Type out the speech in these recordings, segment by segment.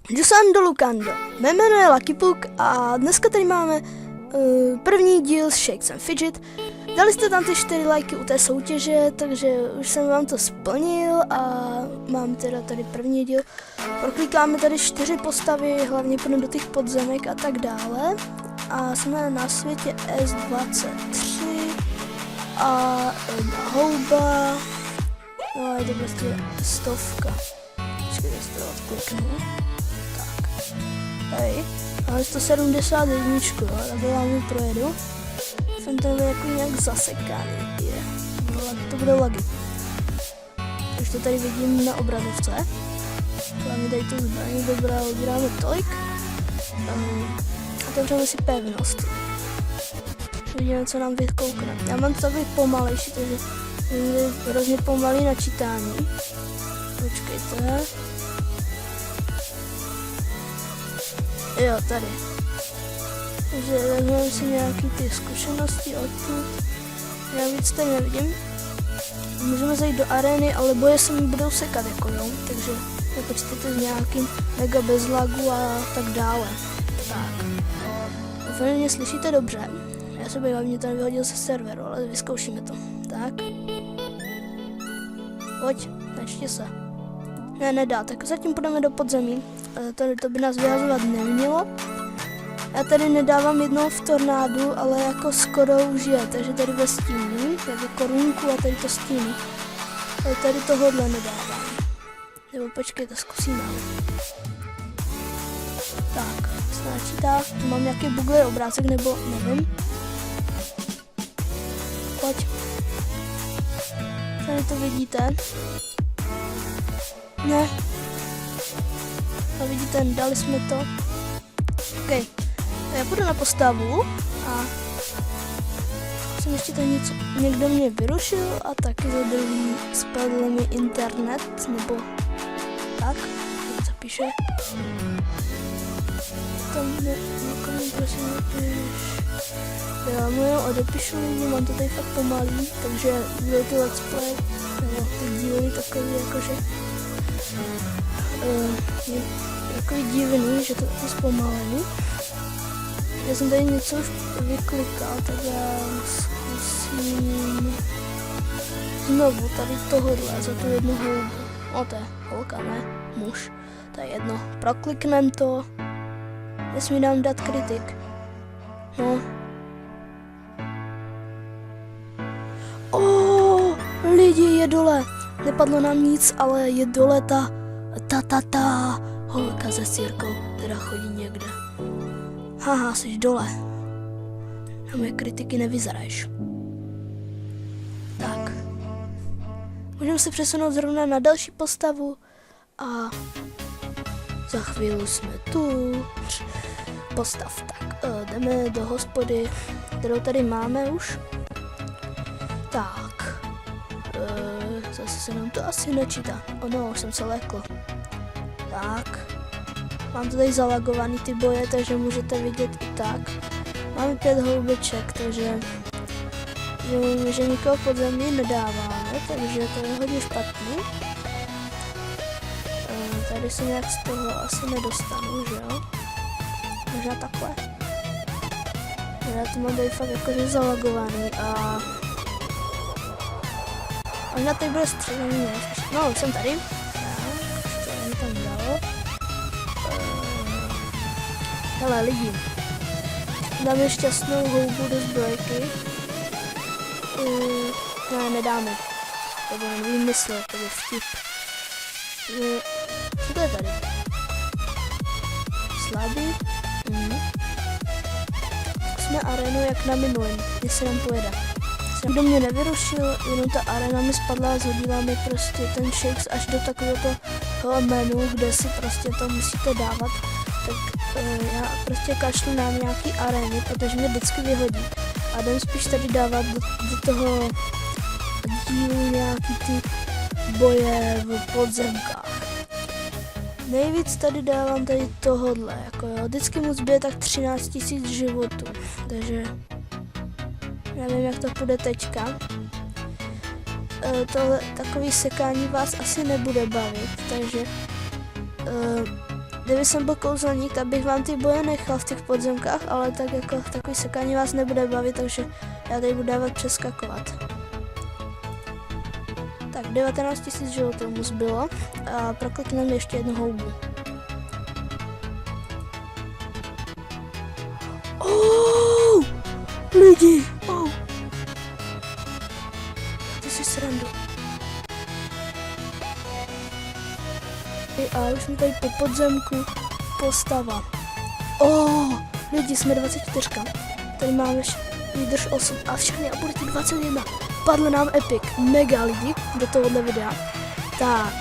Jusan do Lukando. Mé jméno je Lucky Puk a dneska tady máme první díl z Shakes and Fidget. Dali jste tam ty 4 lajky u té soutěže, takže už jsem vám to splnil a mám teda tady první díl. Proklikáme tady 4 postavy, hlavně půjdeme do těch podzemek a tak dále. A jsme na světě S23 a houba, no je to prostě 100. Počkejte, jestli to odkliknu. Tak, tady, ale 171, jo, takhle vám ji projedu. Jsem tady jako nějak zasekaný, to bude lagy. Už to tady vidím na obrazovce. Hlavně tady tu zbraní, dobrá, uděláme tolik. Otevřeme si pevnost. Vidíme, co nám vykoukne. Já mám to takový pomalejší, takže je hrozně pomalý načítání. Počkejte. Jo, tady. Takže vezmeme si nějaký ty zkušenosti odtud. Já víc tady nevidím. Můžeme zajít do arény, ale boje se mi budou sekat, jako jo. Takže nepočítejte s nějakým mega bez lagu a tak dále. Tak. Úplně mě slyšíte dobře. Já se bych hlavně tady vyhodil se serveru, ale vyzkoušíme to. Tak. Pojď, načti se. Ne, nedá, tak zatím půjdeme do podzemí. Tady to by nás vyhazovat nemělo. Já tady nedávám jednou v tornádu, ale jako skoro už je, takže tady ve stínu, jako korunku a tady to stínu. Ale tady tohodle nedávám. Nebo počkejte, zkusíme. Tak, načítá, mám nějaký bugler obrázek, nebo nevím. Pojď. Tady to vidíte. Ne. A vidíte, dali jsme to. OK. Já půjdu na postavu a zkusím ještě tady něco. Někdo mě vyrušil a taky spadl mi internet, nebo tak, jak se píše. Tam někomu prosím napiš. Já mu jenom odepíšu, mám to tady fakt pomalý, takže budou ty let's play, nebo ty díly takový jakože je takový divný, že to je zpomalený. Já jsem tady něco už vyklikal, tak já zkusím znovu tady tohodle za tu jednu houbu. O, to je holka, ne? Muž. To je jedno. Prokliknem to. Nesmí nám dát kritik. No. Lidi, je dole. Nepadlo nám nic, ale je dole ta holka se sírkou, která chodí někde. Haha, jsi dole. Na moje kritiky nevyzeraješ. Tak. Můžeme se přesunout zrovna na další postavu a za chvíli jsme tu. Postav. Tak, jdeme do hospody, kterou tady máme už. Tak. Zase se nám to asi nečítá. Ono, už jsem se lekl. Tak. Mám to tady zalagovaný ty boje, takže můžete vidět i tak. Máme 5 houbiček, takže že nikoho pod zemí nedáváme, takže to je hodně špatný. Tady se nějak z toho asi nedostanu, že jo? Možná takhle. Já to mám tady fakt jakože zalagovaný a možná tady bude střílení. No, už jsem tady. Tak, to mi tam dalo. Hele lidi, dáme šťastnou houbu do zbrojky. Ne, nedáme. To bude výmysl, to je vtip. Co to je tady? Slabý? Zkusme arénu jak na minulém, když se nám pojede. Kdo mě nevyrušil, jenom ta arena mi spadla a zhodila mi prostě ten Shakes až do takového toho menu, kde si prostě to musíte dávat. Tak já prostě kašlu na nějaký arény, protože mě vždycky vyhodí. A jdem spíš tady dávat do toho dílu nějaký ty boje v podzemkách. Nejvíc tady dávám tady tohodle, jako jo, vždycky mu zbije tak 13 000 životů, takže nevím, jak to půjde teďka. Tohle takový sekání vás asi nebude bavit, takže kdyby jsem byl kouzelník, tak bych vám ty boje nechal v těch podzemkách, ale tak jako takový sekání vás nebude bavit, takže já tady budu dávat přeskakovat. Tak 19 000 životů mu zbylo a proklikneme ještě jednu houbu. Lidi! Ty si srandu. A už jsme tady po podzemku postava. Lidi, jsme 24. Tady máme výdrž 8 a všechny aborty 21. Padl nám epic. Mega lidi do tohohle videa. Tak.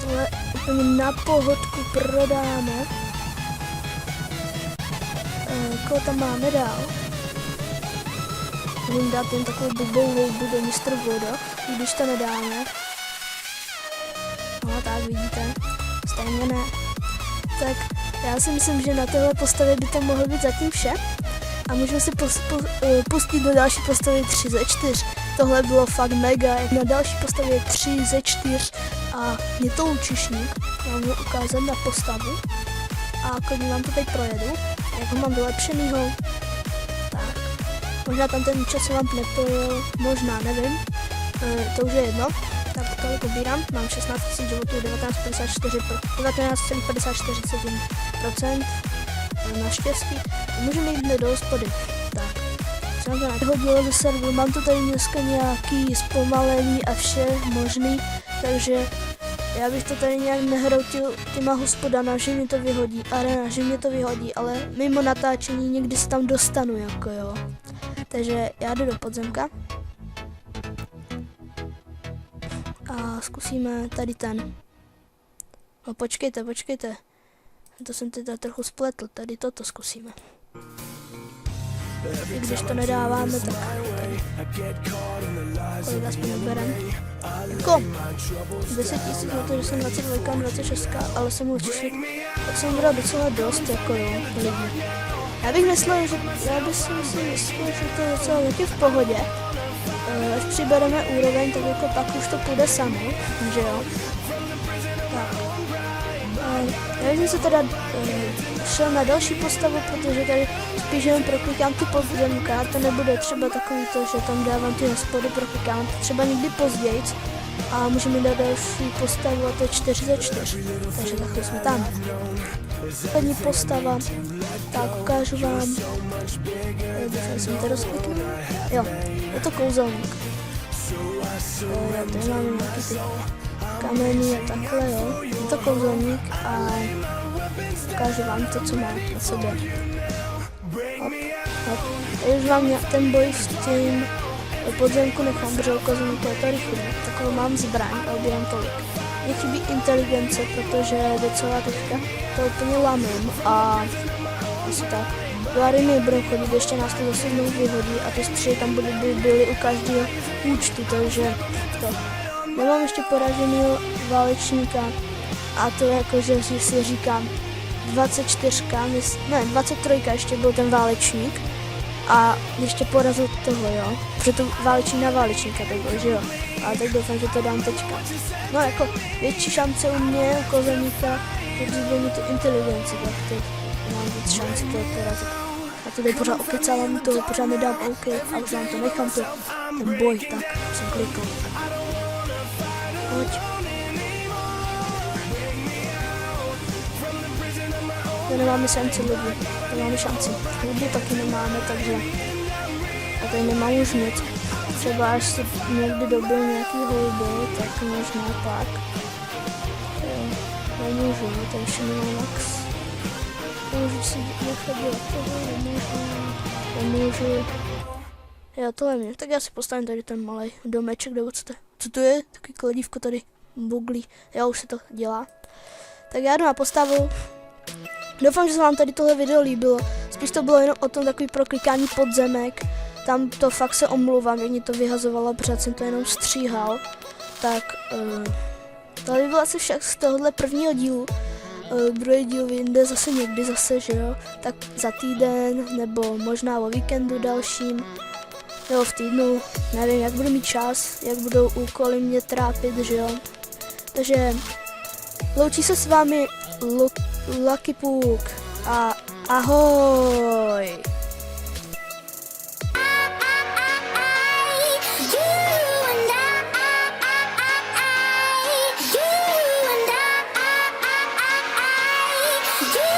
Tohle úplně na pohodku prodáme. Koho tam máme dál? Můžeme dát jen takovou blbou houbu do Mr. Voda, když to nedáme. No tak vidíte, stejně ne. Tak já si myslím, že na téhle postavě by to mohlo být zatím vše. A můžeme si pustit do další postavy 3 ze 4. Tohle bylo fakt mega. Na další postavě 3 ze 4 a je to lučišník. Já vám ukázat na postavu. A klidně vám to teď projedu. Jak ho mám vylepšenýho. Tak. Možná tam ten čas vám neprojel, možná, nevím. To už je jedno. Tak tohle pobírám. Mám 16 000 životů, 19,54% naštěstí. Můžeme jít do hospody. Tak. Jsem to nehodil ze serveru. Mám to tady dneska nějaký zpomalení a vše možný. Takže já bych to tady nějak nehroutil těma hospodama, že mi to vyhodí, arena, že mě to vyhodí, ale mimo natáčení někdy se tam dostanu, jako jo. Takže já jdu do podzemka. A zkusíme tady ten. No počkejte. To jsem teda trochu spletl, tady toto zkusíme. I když to nedáváme, tak tady. Kolik aspoň neberem. Jako 10 000 na to, že jsem 22 a 26, ale jsem lučišník, tak jsem bral docela dost, jako jo, lidi. Já bych myslel, že to je docela taky v pohodě. Až přibereme úroveň, tak jako pak už to půjde samo, že jo. Tak. Já jsem se teda šel na další postavu, protože tady spíš jen proklikám ty podzemka, to nebude třeba takový to, že tam dávám ty hospody, proklikám třeba někdy později a můžeme dát další postavu a to je 4 ze 4, takže takhle jsme tam. První postava, tak ukážu vám, doufám, jsem to rozkliknu, jo, je to kouzelník. Tady máme nějaký ty kameny a takhle, jo, je to kouzelník a ukážu vám to, co má na sobě. Hop. Už vám ten boj s tím podzemku nechám, protože kouzelníku je to rychlý, takovou mám zbraň a obírám tolik. Mně chybí inteligence, protože docela teďka to úplně lamím a asi tak. Do areny budou chodit, ještě nás to zase znovu vyhodí a ty střely tam byly u každého účtu, takže to. Nemám ještě poraženého válečníka a to jako, že si říkám 24, ne 23 ještě byl ten válečník a ještě porazil toho, jo, protože to válečník na válečníka tak byl, že jo, ale tak doufám, že to dám teďka. No jako větší šance u mě, u kouzelníka, že když mi tu inteligenci, tak teď mám víc šanci to porazit. A tady pořád okecávám toho, pořád nedám OK, ale už vám to nechám to, ten boj, tak jsem klikl. Pojď. To nemáme šanci lidi, to máme šanci. Lidi taky nemáme, takže a tady nemám už nic. Třeba až se někdy dobil nějaký houby, tak možná pak. Nemůžu, to ještě nemám max. Nemůžu si nechat dělat toho, nemůžu. Jo, tohle mě. Tak já si postavím tady ten malý domeček, nebo co to je? Takový kladívko tady buglí. Jo, už se to dělá. Tak já jdu na postavu. Doufám, že se vám tady tohle video líbilo. Spíš to bylo jenom o tom takový proklikání podzemek. Tam to fakt se omluvám, jak mě to vyhazovalo, protože jsem to jenom stříhal. Tak tohle by bylo asi však z tohohle prvního dílu. Druhý díl vyjde zase někdy zase, že jo. Tak za týden, nebo možná o víkendu dalším. Jo, v týdnu, nevím, jak budu mít čas, jak budou úkoly mě trápit, že jo. Takže Loučí se s vámi Lucky Puk a ahoj. You